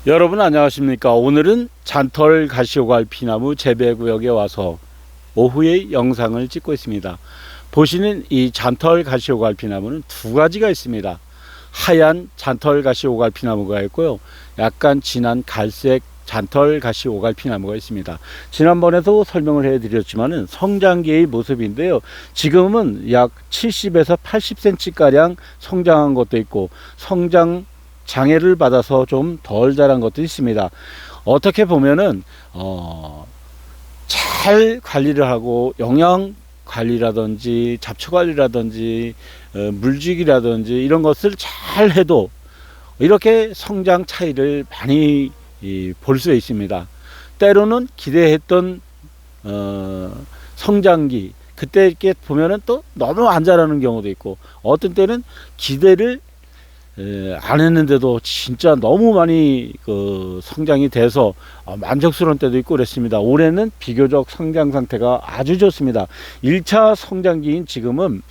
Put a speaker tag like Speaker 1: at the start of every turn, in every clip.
Speaker 1: 여러분 안녕하십니까. 오늘은 잔털 가시오갈 피나무 재배구역에 와서 오후에 영상을 찍고 있습니다. 보시는 이 잔털 가시오갈 피나무는 두 가지가 있습니다. 하얀 잔털 가시오갈 피나무가 있고요, 약간 진한 갈색 잔털 가시오갈 피나무가 있습니다. 지난번에도 설명을 해드렸지만은 성장기의 모습인데요, 지금은 약 70에서 80cm 가량 성장한 것도 있고 성장 장애를 받아서 좀 덜 자란 것도 있습니다. 어떻게 보면은 잘 관리를 하고 영양 관리라든지 잡초 관리라든지 물주기라든지 이런 것을 잘 해도 이렇게 성장 차이를 많이 볼 수 있습니다. 때로는 기대했던 성장기 그때 이렇게 보면은 또 너무 안 자라는 경우도 있고, 어떤 때는 기대를 안 했는데도 진짜 너무 많이 성장이 돼서 만족스러운 때도 있고 그랬습니다. 올해는 비교적 성장 상태가 아주 좋습니다. 1차 성장기인 지금은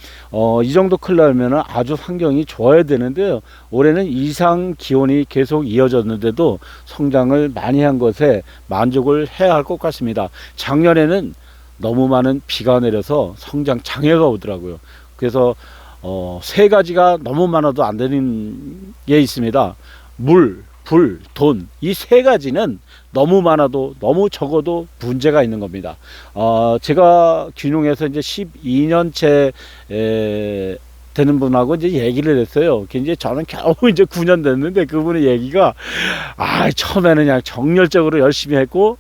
Speaker 1: 이 정도 클라면 아주 환경이 좋아야 되는데요, 올해는 이상 기온이 계속 이어졌는데도 성장을 많이 한 것에 만족을 해야 할 것 같습니다. 작년에는 너무 많은 비가 내려서 성장 장애가 오더라고요. 그래서 세 가지가 너무 많아도 안 되는 게 있습니다. 물, 불, 돈. 이 세 가지는 너무 많아도 너무 적어도 문제가 있는 겁니다. 제가 귀농해서 이제 12년째 되는 분하고 이제 얘기를 했어요. 이제 저는 겨우 이제 9년 됐는데 그분의 얘기가 처음에는 그냥 정열적으로 열심히 했고,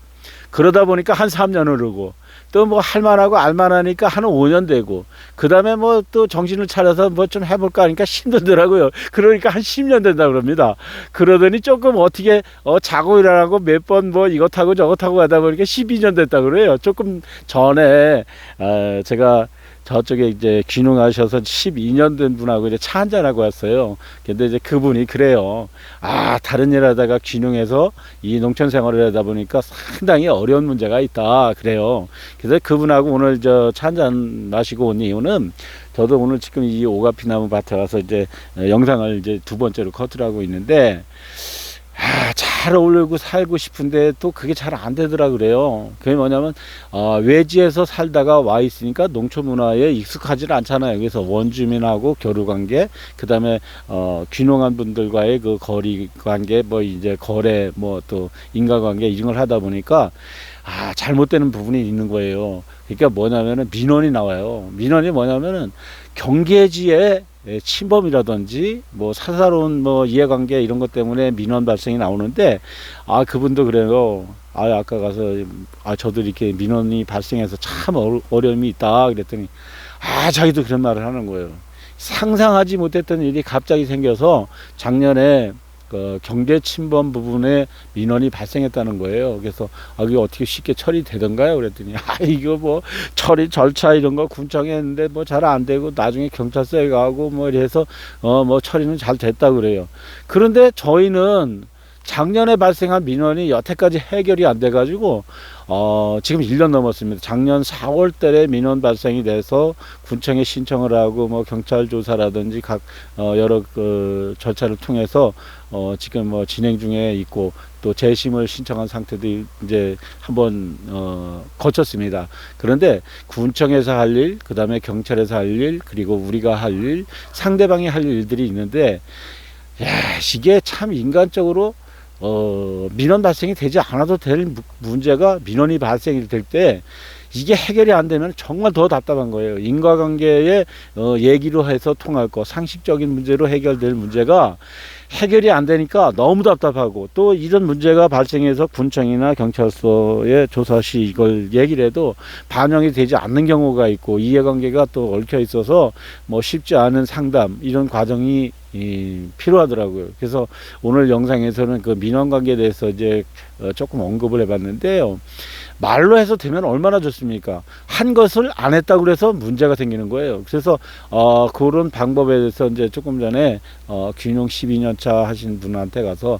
Speaker 1: 그러다 보니까 한 3년 흐르고, 또 뭐 할만하고 알만하니까 한 5년 되고, 그 다음에 뭐 또 정신을 차려서 뭐 좀 해볼까 하니까 힘들더라고요. 그러니까 한 10년 된다 그럽니다. 그러더니 조금 어떻게 자고 일어나고 몇 번 뭐 이것 하고 저것 하고 하다 보니까 12년 됐다 그래요. 조금 전에 제가 저쪽에 이제 귀농하셔서 12년 된 분하고 이제 차 한잔하고 왔어요. 근데 이제 그분이 그래요. 다른 일 하다가 귀농해서 이 농촌 생활을 하다 보니까 상당히 어려운 문제가 있다 그래요. 그래서 그분하고 오늘 저 차 한잔 마시고 온 이유는, 저도 오늘 지금 이 오가피나무 밭에 와서 이제 영상을 이제 두 번째로 커트를 하고 있는데, 잘 어울리고 살고 싶은데 또 그게 잘 안 되더라 그래요. 그게 뭐냐면 외지에서 살다가 와 있으니까 농촌 문화에 익숙하지 않잖아요. 그래서 원주민하고 교류 관계, 그 다음에 귀농한 분들과의 그 거리 관계, 뭐 이제 거래, 뭐 또 인과관계 이런 걸 하다 보니까 잘못되는 부분이 있는 거예요. 그러니까 뭐냐면은 민원이 나와요. 민원이 뭐냐면은 경계지에 침범이라든지 뭐 사사로운 뭐 이해관계 이런 것 때문에 민원 발생이 나오는데, 그분도 그래요. 아까 가서 저도 이렇게 민원이 발생해서 참 어려움이 있다 그랬더니 자기도 그런 말을 하는 거예요. 상상하지 못했던 일이 갑자기 생겨서 작년에 경제 침범 부분에 민원이 발생했다는 거예요. 그래서 이게 어떻게 쉽게 처리되던가요? 그랬더니 이거 뭐 처리 절차 이런 거 군청에 했는데 뭐 잘 안 되고 나중에 경찰서에 가고 뭐 이래서 뭐 처리는 잘 됐다 그래요. 그런데 저희는 작년에 발생한 민원이 여태까지 해결이 안 돼 가지고 지금 1년 넘었습니다. 작년 4월 달에 민원 발생이 돼서 군청에 신청을 하고 뭐 경찰 조사라든지 각 여러 절차를 통해서 지금 뭐 진행 중에 있고, 또 재심을 신청한 상태도 이제 한번 거쳤습니다. 그런데 군청에서 할 일, 그 다음에 경찰에서 할 일, 그리고 우리가 할 일, 상대방이 할 일들이 있는데, 이게 참 인간적으로 민원 발생이 되지 않아도 될 문제가 민원이 발생이 될 때 이게 해결이 안 되면 정말 더 답답한 거예요. 인과관계에 얘기로 해서 통할 거, 상식적인 문제로 해결될 문제가 해결이 안 되니까 너무 답답하고, 또 이런 문제가 발생해서 군청이나 경찰서에 조사 시 이걸 얘기를 해도 반영이 되지 않는 경우가 있고, 이해관계가 또 얽혀 있어서 뭐 쉽지 않은 상담 이런 과정이 필요하더라고요. 그래서 오늘 영상에서는 그 민원 관계에 대해서 이제 조금 언급을 해봤는데요. 말로 해서 되면 얼마나 좋습니까? 한 것을 안 했다고 그래서 문제가 생기는 거예요. 그래서 그런 방법에 대해서 이제 조금 전에 귀농 12년 차 하신 분한테 가서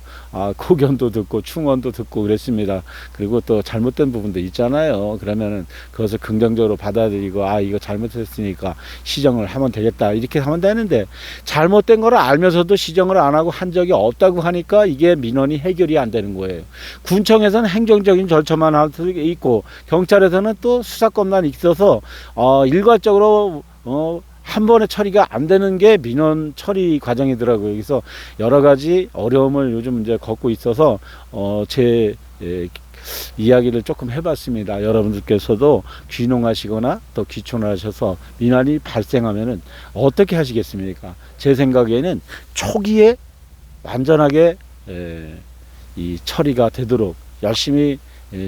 Speaker 1: 고견도 듣고 충언도 듣고 그랬습니다. 그리고 또 잘못된 부분도 있잖아요. 그러면은 그것을 긍정적으로 받아들이고 이거 잘못했으니까 시정을 하면 되겠다 이렇게 하면 되는데, 잘못된 걸 알면서도 시정을 안 하고 한 적이 없다고 하니까 이게 민원이 해결이 안 되는 거예요. 군청에서는 행정적인 절차만 할 수 있고 경찰에서는 또 수사권만 있어서 일괄적으로 한 번에 처리가 안 되는 게 민원 처리 과정이더라고요. 그래서 여러 가지 어려움을 요즘 이제 겪고 있어서 제 이야기를 조금 해봤습니다. 여러분들께서도 귀농하시거나 또 귀촌하셔서 민원이 발생하면은 어떻게 하시겠습니까? 제 생각에는 초기에 완전하게 이 처리가 되도록 열심히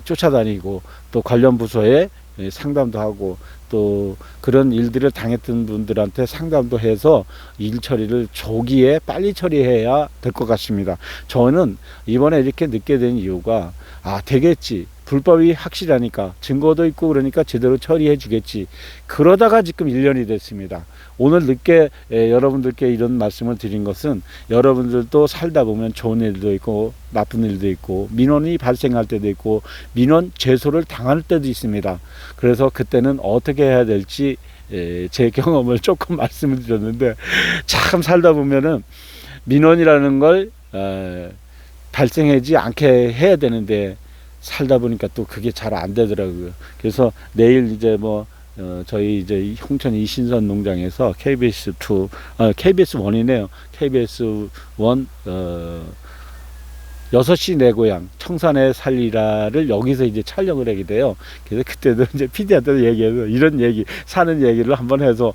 Speaker 1: 쫓아다니고 또 관련 부서에 상담도 하고 또 그런 일들을 당했던 분들한테 상담도 해서 일 처리를 조기에 빨리 처리해야 될 것 같습니다. 저는 이번에 이렇게 늦게 된 이유가 되겠지. 불법이 확실하니까 증거도 있고 그러니까 제대로 처리해 주겠지. 그러다가 지금 1년이 됐습니다. 오늘 늦게 여러분들께 이런 말씀을 드린 것은 여러분들도 살다 보면 좋은 일도 있고 나쁜 일도 있고 민원이 발생할 때도 있고 민원 제소를 당할 때도 있습니다. 그래서 그때는 어떻게 해야 될지 제 경험을 조금 말씀을 드렸는데 참 살다 보면은 민원이라는 걸 발생하지 않게 해야 되는데 살다 보니까 또 그게 잘 안 되더라고요. 그래서 내일 이제 저희 이제 홍천 이신선 농장에서 KBS2, KBS1이네요. KBS1, 6시 내 고향, 청산의 살리라를 여기서 이제 촬영을 하게 돼요. 그래서 그때도 이제 PD한테 얘기해서 이런 얘기, 사는 얘기를 한번 해서,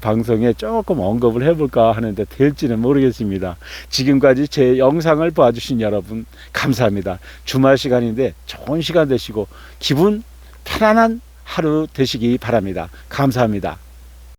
Speaker 1: 방송에 조금 언급을 해볼까 하는데 될지는 모르겠습니다. 지금까지 제 영상을 봐주신 여러분, 감사합니다. 주말 시간인데 좋은 시간 되시고, 기분 편안한 하루 되시기 바랍니다. 감사합니다.